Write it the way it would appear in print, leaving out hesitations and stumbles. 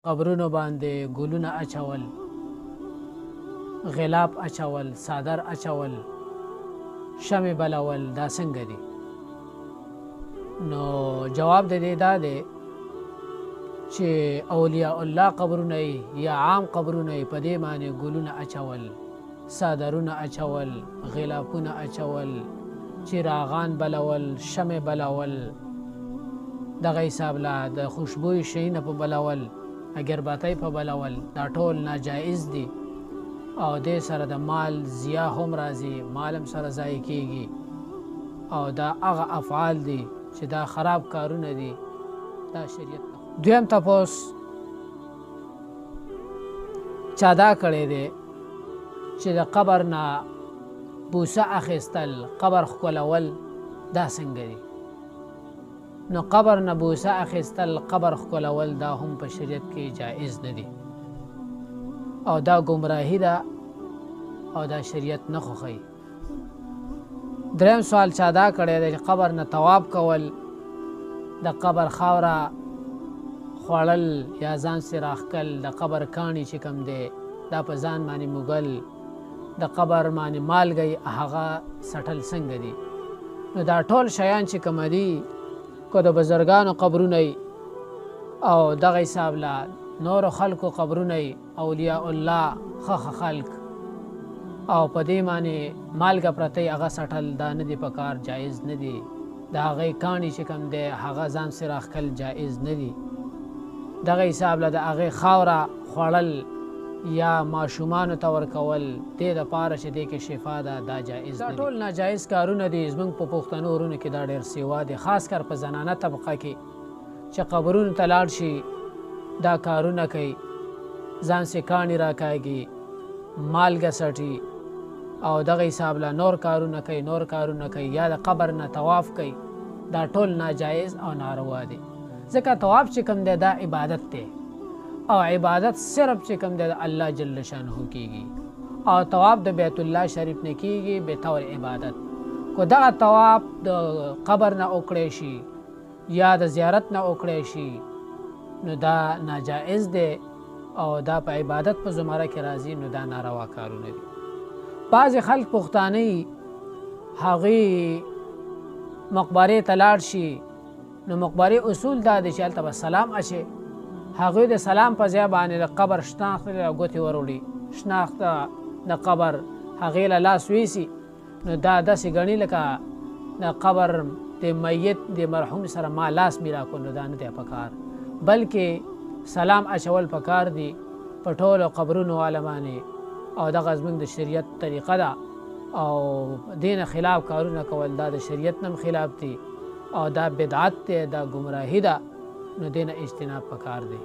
قبرونو باندې ګلونه اچول، غلاف اچول، صادر اچول، شمع بلول، دا څنګه دي؟ نو جواب د دې دا دی چې اولیاء الله قبرونه یا عام قبرونه په دې باندې ګلونه اچول، صادرونه اچول، غلافونه اچول، چراغان بلول، شمع بلول، دغه حساب لا د خوشبوی شیونه په بلول، اگربتی په بلول، دا ټول ناجایز دي او دې سره د مال ضیا هم راځي، مال هم سره ضایع کیږي او دا هغه افعال دي چې دا خراب کارونه دي، دا شریعت نه. دویم تپوس چا دا کړی دی چې د قبر نه بوسه اخیستل، قبر ښکلول، دا څنګه دي؟ نو قبر نه بوسه اخیستل، قبر ښکلول دا هم په شریعت کې جایز نه دي او دا گمراهی ده او دا شریعت نه خوښوي. دریم سوال چا دا کړی دی چې قبر نه طواف کول، د قبر خاوره خوړل یا ځان سې راښکل، د قبر کاڼي چې کوم دی دا په ځان باندې موږل، د قبر باندې مالګی هغه سټل څنګه دي؟ نو دا ټول شیان چې کوم دي که د بزرګانو قبرونه او دغه حساب له نورو خلکو قبرونه، اولیاء الله ښه خلک او په دې باندې مالګه پرته هغه سټل دا نه دي پکار، جایز نه دي. د هغې کاڼي چې کوم دی هغه ځان سې راښکل جایز نه دي. دغه حساب له د هغې خاوره خوړل یا ماشومانو ته ورکول دې دپاره چې دې کې شفا ده، دا جایز نه دي. دا ټول ناجایز کارونه دي. زموږ په پښتنو ورونو کې دا ډېر سیوا دي، خاص کر په زنانه طبقه کې چې قبرونو ته لاړ شي دا کارونه کوي، ځان سې کاڼي راکاږي، مالګه سټي او دغه حساب له نور کارونه کوي یا د قبر نه طواف کوي، دا ټول ناجایز او ناروا دي. ځکه طواف چې کوم دی دا عبادت دی او عبادت صرف چې کوم دی د الله جل شانه کیږي او طواف د بیت الله شریف نه کیږي به طور عبادت. کو دغه طواف د قبر نه وکړی شي یا د زیارت نه وکړی شي نو دا ناجایز دی او دا په عبادت په زمره کې راځي، نو دا ناروا کارونه دي. بعضې خلک پښتانه هغې مقبرې ته لاړ شي، نو مقبرې اصول دا دی چې هلته به سلام اچي، هغوی د سلام په ځای باندې د قبر شناخت له ګوتې وروړي، شناخت د قبر هغې له لاس ویسي، نو دا داسې ګڼي لکه د قبر د میت د مرحوم سره ما لاس میرا کړ، نو دا نه دی پکار، بلکې سلام اچول پکار دي په ټولو قبرونو والا باندې او دغه زموږ د شریعت طریقه ده او دین خلاف کارونه کول دا د شریعت نم خلاف دي او دا بدعت دی، دا گمراهی ده، نو دین اجتناب پکار دی.